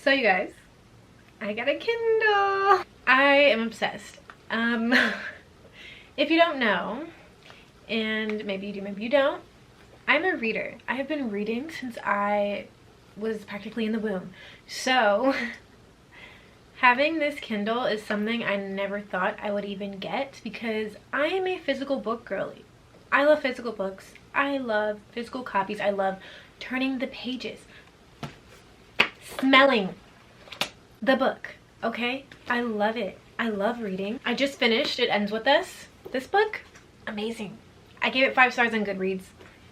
So you guys, I got a Kindle. I am obsessed. If you don't know, and maybe you do, maybe you don't, I'm a reader. I have been reading since I was practically in the womb. So having this Kindle is something I never thought I would even get because I am a physical book girly. I love physical books. I love physical copies. I love turning the pages, smelling the book, okay? I love it. I love reading. I just finished It Ends With Us. This book, amazing. I gave it 5 stars on Goodreads.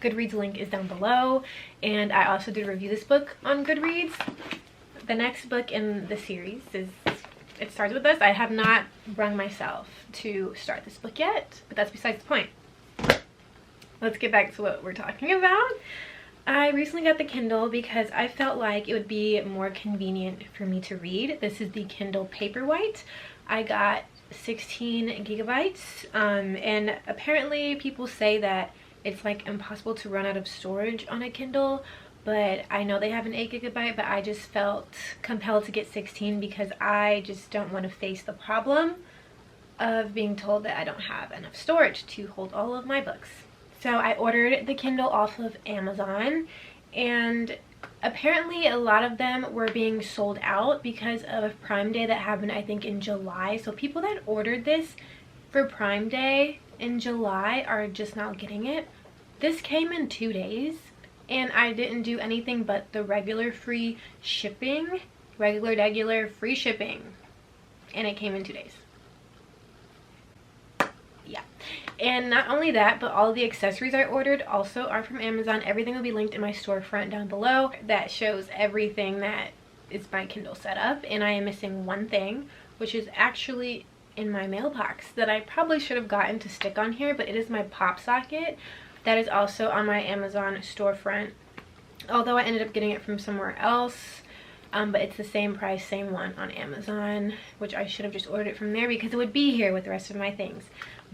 Goodreads link is down below, and I also did review this book on Goodreads. The next book in the series is It Starts With Us. I have not brung myself to start this book yet, but that's besides the point. Let's get back to what we're talking about. I recently got the Kindle because I felt like it would be more convenient for me to read. This is the Kindle Paperwhite. I got 16 gigabytes, and apparently people say that it's like impossible to run out of storage on a Kindle, but I know they have an 8 gigabyte, but I just felt compelled to get 16 because I just don't want to face the problem of being told that I don't have enough storage to hold all of my books. So I ordered the Kindle off of Amazon, and apparently a lot of them were being sold out because of Prime Day that happened, I think, in July. So people that ordered this for Prime Day in July are just not getting it. This came in 2 days, and I didn't do anything but the regular free shipping, regular free shipping, and it came in 2 days. Yeah. And not only that, but all the accessories I ordered also are from Amazon. Everything will be linked in my storefront down below that shows everything that is my Kindle setup. And I am missing one thing, which is actually in my mailbox that I probably should have gotten to stick on here, but it is my pop socket. That is also on my Amazon storefront, although I ended up getting it from somewhere else. But it's the same price, same one on Amazon, which I should have just ordered it from there because it would be here with the rest of my things.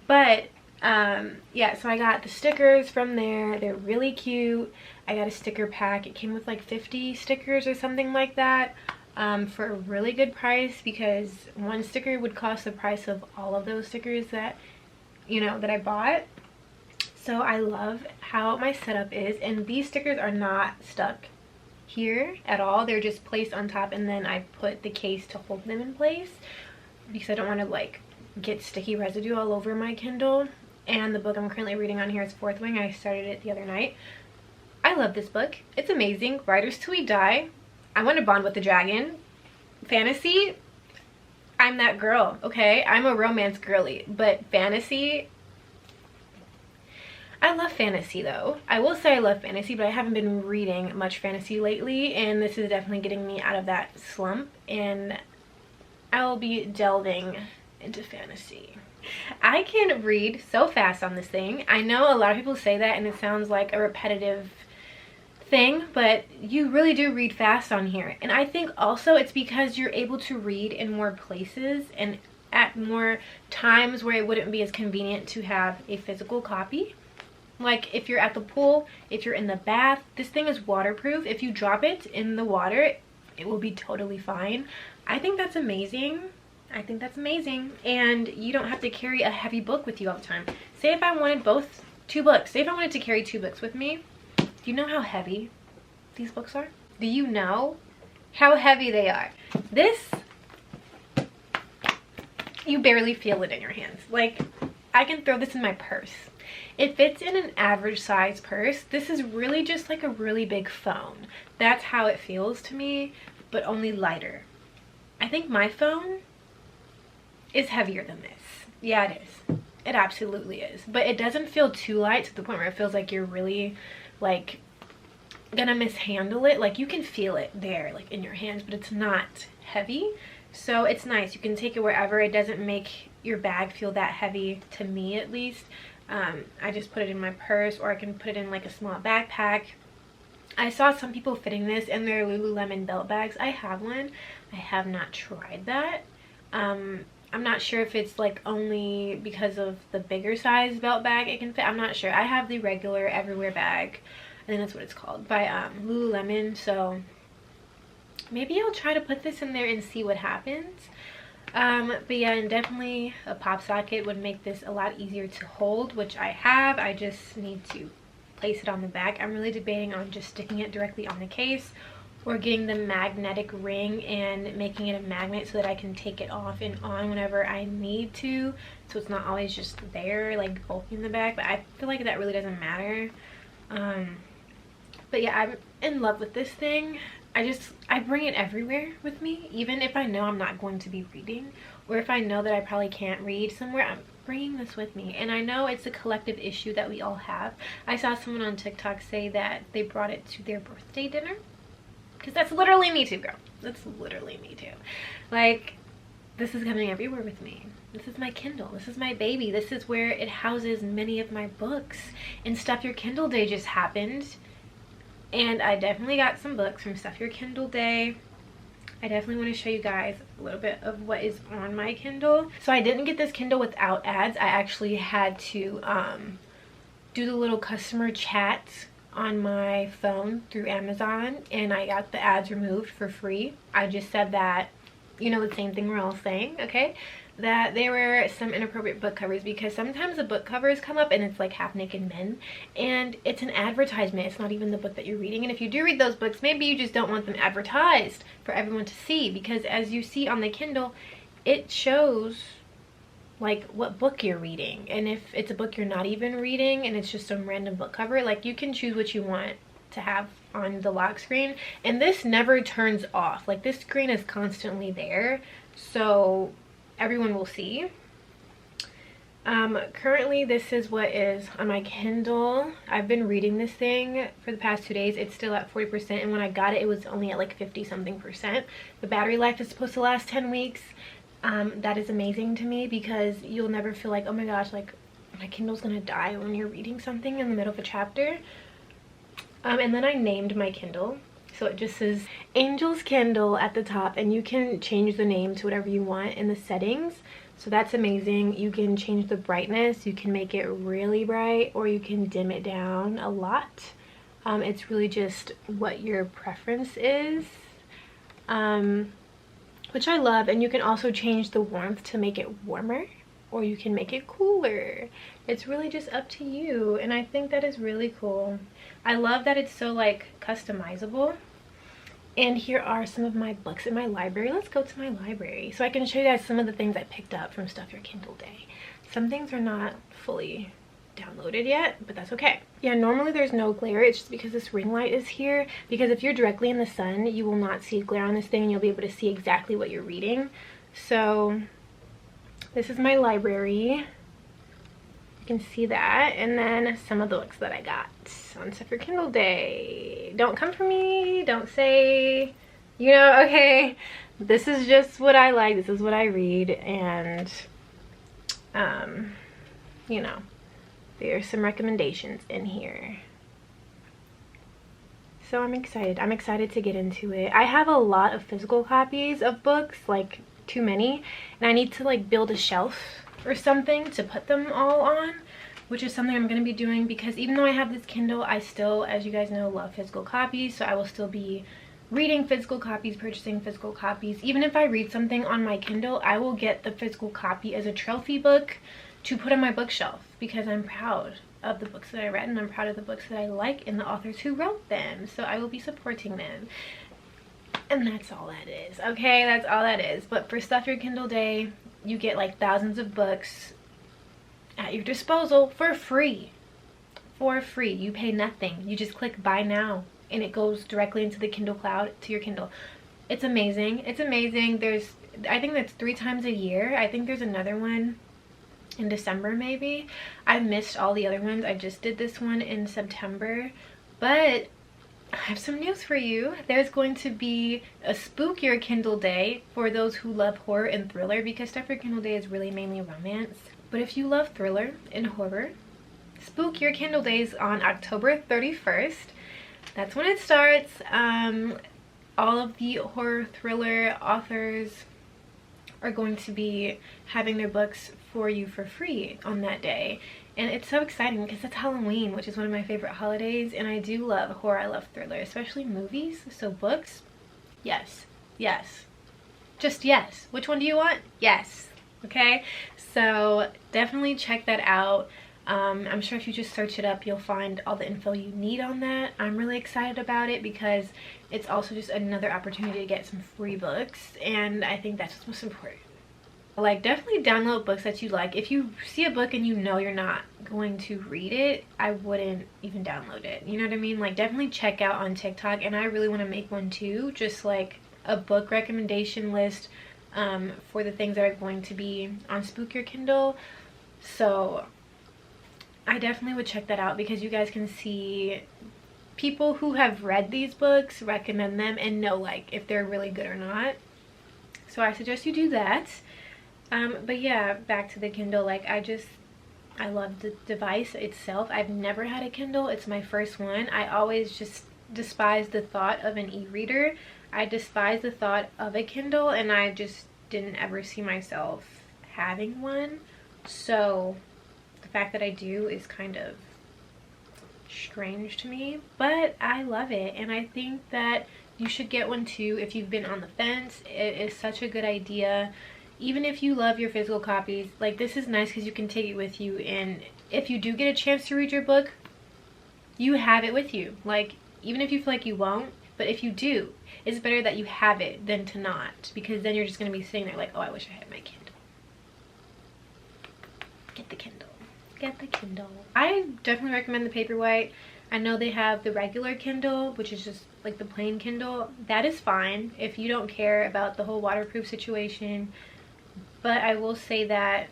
But yeah, so I got the stickers from there. They're really cute. I got a sticker pack. It came with like 50 stickers or something like that, for a really good price, because one sticker would cost the price of all of those stickers that, you know, that I bought. So I love how my setup is, and these stickers are not stuck here at all. They're just placed on top, and then I put the case to hold them in place because I don't want to like get sticky residue all over my Kindle. And the book I'm currently reading on here is Fourth Wing. I started it the other night. I love this book. It's amazing. Writers Till We Die. I want to bond with the dragon. Fantasy, I'm that girl, okay? I'm a romance girly, but fantasy, I love fantasy though. I will say I love fantasy, but I haven't been reading much fantasy lately, and this is definitely getting me out of that slump, and I'll be delving into fantasy. I can read so fast on this thing. I know a lot of people say that and it sounds like a repetitive thing, but you really do read fast on here. And I think also it's because you're able to read in more places and at more times where it wouldn't be as convenient to have a physical copy. Like if you're at the pool, if you're in the bath, this thing is waterproof. If you drop it in the water, it will be totally fine. I think that's amazing. I think that's amazing. And you don't have to carry a heavy book with you all the time. Say if I wanted two books. Say if I wanted to carry 2 books with me. Do you know how heavy these books are? Do you know how heavy they are? This, you barely feel it in your hands. Like, I can throw this in my purse. It fits in an average size purse. This is really just like a really big phone. That's how it feels to me, but only lighter. I think my phone is heavier than this. Yeah, it is. It absolutely is. But it doesn't feel too light to the point where it feels like you're really like gonna mishandle it. Like you can feel it there like in your hands, but it's not heavy. So it's nice. You can take it wherever. It doesn't make your bag feel that heavy, to me at least. I just put it in my purse, or I can put it in like a small backpack. I saw some people fitting this in their Lululemon belt bags. I have one. I have not tried that. I'm not sure if it's like only because of the bigger size belt bag it can fit. I'm not sure. I have the regular everywhere bag. I think that's what it's called, by Lululemon. So maybe I'll try to put this in there and see what happens. But yeah, and definitely a pop socket would make this a lot easier to hold, which I have. I just need to place it on the back. I'm really debating on just sticking it directly on the case or getting the magnetic ring and making it a magnet so that I can take it off and on whenever I need to, so it's not always just there like bulky in the back. But I feel like that really doesn't matter. But yeah, I'm in love with this thing. I bring it everywhere with me, even if I know I'm not going to be reading, or if I know that I probably can't read somewhere. I'm bringing this with me, and I know it's a collective issue that we all have. I saw someone on TikTok say that they brought it to their birthday dinner, because that's literally me too, girl. That's literally me too. Like, this is coming everywhere with me. This is my Kindle. This is my baby. This is where it houses many of my books. And Stuff Your Kindle Day just happened, and I definitely got some books from Stuff Your Kindle Day. I definitely want to show you guys a little bit of what is on my Kindle. So I didn't get this Kindle without ads. I actually had to do the little customer chat on my phone through Amazon, and I got the ads removed for free. I just said that, you know, the same thing we're all saying, okay? That there were some inappropriate book covers, because sometimes the book covers come up and it's like half naked men, and it's an advertisement. It's not even the book that you're reading. And if you do read those books, maybe you just don't want them advertised for everyone to see, because as you see on the Kindle, it shows like what book you're reading. And if it's a book you're not even reading and it's just some random book cover, like, you can choose what you want to have on the lock screen, and this never turns off. Like, this screen is constantly there, so everyone will see. Currently this is what is on my Kindle. I've been reading this thing for the past 2 days. It's still at 40%, and when I got it, it was only at like 50 something percent. The battery life is supposed to last 10 weeks. That is amazing to me, because you'll never feel like, oh my gosh, like my Kindle's gonna die when you're reading something in the middle of a chapter. And then I named my Kindle. So it just says Angel's Kindle at the top, and you can change the name to whatever you want in the settings. So that's amazing. You can change the brightness. You can make it really bright, or you can dim it down a lot. It's really just what your preference is, which I love. And you can also change the warmth to make it warmer, or you can make it cooler. It's really just up to you, and I think that is really cool. I love that it's so like customizable. And here are some of my books in my library. Let's go to my library so I can show you guys some of the things I picked up from Stuff Your Kindle Day. Some things are not fully downloaded yet, but that's okay. Yeah, normally there's no glare. It's just because this ring light is here, because if you're directly in the sun, you will not see glare on this thing, and you'll be able to see exactly what you're reading. So this is my library. You can see that. And then some of the books that I got on Stuff Your Kindle Day. Don't come for me. Don't say, you know, okay. This is just what I like. This is what I read. And, you know, there's some recommendations in here. So I'm excited. I'm excited to get into it. I have a lot of physical copies of books, like too many. And I need to like build a shelf or something to put them all on, which is something I'm going to be doing, because even though I have this Kindle, I still, as you guys know, love physical copies. So I will still be reading physical copies, purchasing physical copies. Even if I read something on my Kindle, I will get the physical copy as a trophy book to put on my bookshelf, because I'm proud of the books that I read, and I'm proud of the books that I like and the authors who wrote them. So I will be supporting them. And that's all that is, okay? That's all that is. But for Stuff Your Kindle Day, you get like thousands of books at your disposal for free. For free. You pay nothing. You just click buy now, and it goes directly into the Kindle Cloud to your Kindle. It's amazing. It's amazing. There's, I think that's 3 times a year. I think there's another one in December maybe. I missed all the other ones. I just did this one in September. But I have some news for you. There's going to be a Spook Your Kindle Day for those who love horror and thriller, because Stuff Your Kindle Day is really mainly romance. But if you love thriller and horror, Spook Your Kindle Day is on October 31st. That's when it starts. All of the horror thriller authors are going to be having their books for you for free on that day. And it's so exciting because it's Halloween, which is one of my favorite holidays, and I do love horror, I love thriller, especially movies. So books, Yes. Yes. Just yes. Which one do you want? Yes. Okay, so definitely check that out. I'm sure if you just search it up, you'll find all the info you need on that. I'm really excited about it because it's also just another opportunity to get some free books, and I think that's what's most important. Like, definitely download books that you like. If you see a book and you know you're not going to read it, I wouldn't even download it. You know what I mean? Like, definitely check out on TikTok, and I really want to make one too, just like a book recommendation list for the things that are going to be on Spook Your Kindle. So I definitely would check that out because you guys can see people who have read these books recommend them and know like if they're really good or not. So I suggest you do that. But yeah, back to the Kindle. Like, I love the device itself. I've never had a Kindle. It's my first one. I always just despised the thought of an e-reader. I despise the thought of a Kindle, and I just didn't ever see myself having one. So the fact that I do is kind of strange to me, but I love it, and I think that you should get one too if you've been on the fence. It is such a good idea. Even if you love your physical copies, like, this is nice because you can take it with you, and if you do get a chance to read your book, you have it with you. Like, even if you feel like you won't, but if you do, it's better that you have it than to not, because then you're just going to be sitting there like, oh, I wish I had my Kindle. Get the Kindle. Get the Kindle. I definitely recommend the Paperwhite. I know they have the regular Kindle, which is just like the plain Kindle. That is fine if you don't care about the whole waterproof situation. But I will say that,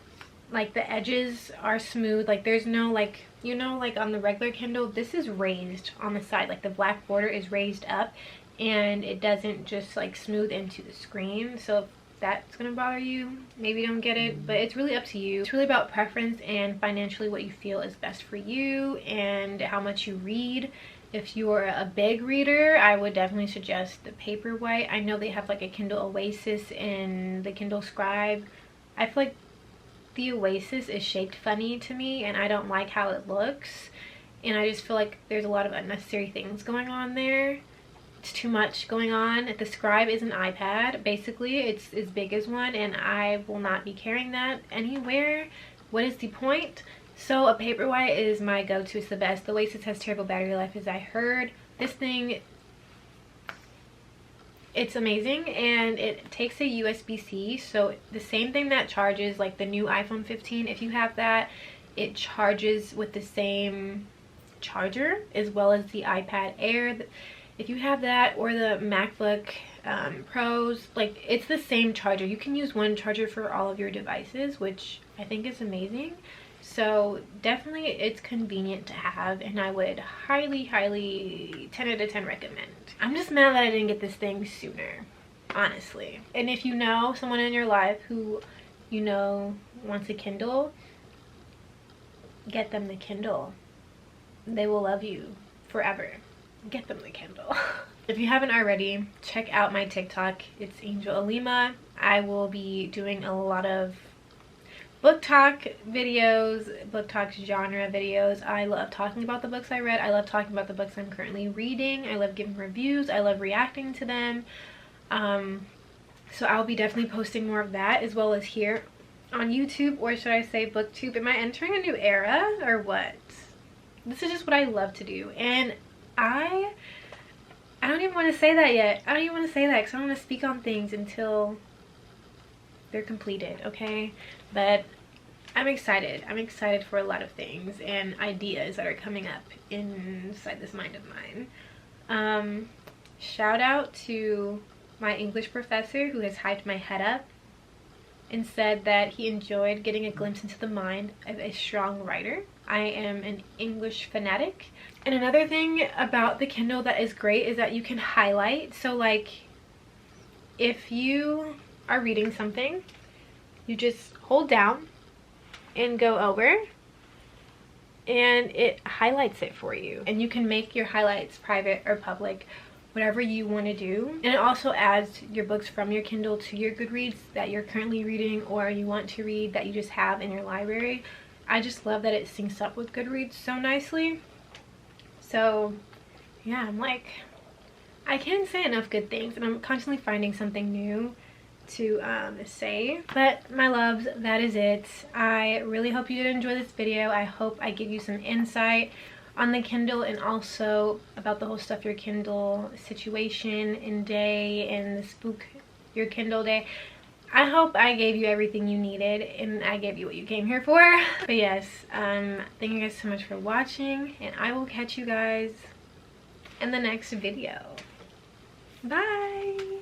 like, the edges are smooth. Like, there's no, like, you know, like on the regular Kindle, this is raised on the side. Like, the black border is raised up, and it doesn't just like smooth into the screen. So if that's gonna bother you, maybe don't get it, but it's really up to you. It's really about preference and financially what you feel is best for you and how much you read. If you're a big reader, I would definitely suggest the Paperwhite. I know they have like a Kindle Oasis and the Kindle Scribe. I feel like the Oasis is shaped funny to me, and I don't like how it looks, and I just feel like there's a lot of unnecessary things going on there. It's too much going on. The Scribe is an iPad. Basically, it's as big as one, and I will not be carrying that anywhere. What is the point? So a Paperwhite is my go-to. It's the best. The Oasis has terrible battery life, as I heard. This thing, it's amazing, and it takes a USB-C, so the same thing that charges like the new iPhone 15, if you have that, it charges with the same charger as well as the iPad Air. If you have that, or the MacBook Pros, like, it's the same charger. You can use one charger for all of your devices, which I think is amazing. So definitely it's convenient to have, and I would highly 10 out of 10 recommend. I'm just mad that I didn't get this thing sooner, honestly. And if you know someone in your life who you know wants a Kindle, get them the Kindle. They will love you forever. Get them the Kindle. If you haven't already, check out my TikTok. It's Angel Alima. I will be doing a lot of book talk videos, book talk genre videos. I love talking about the books I read. I love talking about the books I'm currently reading. I love giving reviews. I love reacting to them. So I'll be definitely posting more of that, as well as here on YouTube, or should I say booktube. Am I entering a new era or what? This is just what I love to do, and I don't even want to say that yet. I don't even want to say that because I don't want to speak on things until they're completed, okay? But I'm excited. I'm excited for a lot of things and ideas that are coming up inside this mind of mine. Shout out to my English professor who has hyped my head up and said that he enjoyed getting a glimpse into the mind of a strong writer. I am an English fanatic. And another thing about the Kindle that is great is that you can highlight. So like, if you are reading something, you just hold down and go over, and it highlights it for you, and you can make your highlights private or public, whatever you want to do. And it also adds your books from your Kindle to your Goodreads that you're currently reading or you want to read that you just have in your library. I just love that it syncs up with Goodreads so nicely. So yeah, I can't say enough good things, and I'm constantly finding something new to say. But my loves, that is it. I really hope you did enjoy this video. I hope I give you some insight on the Kindle and also about the whole Stuff Your Kindle situation and day and the Spook Your Kindle day. I hope I gave you everything you needed and I gave you what you came here for. But yes, thank you guys so much for watching, and I will catch you guys in the next video. Bye.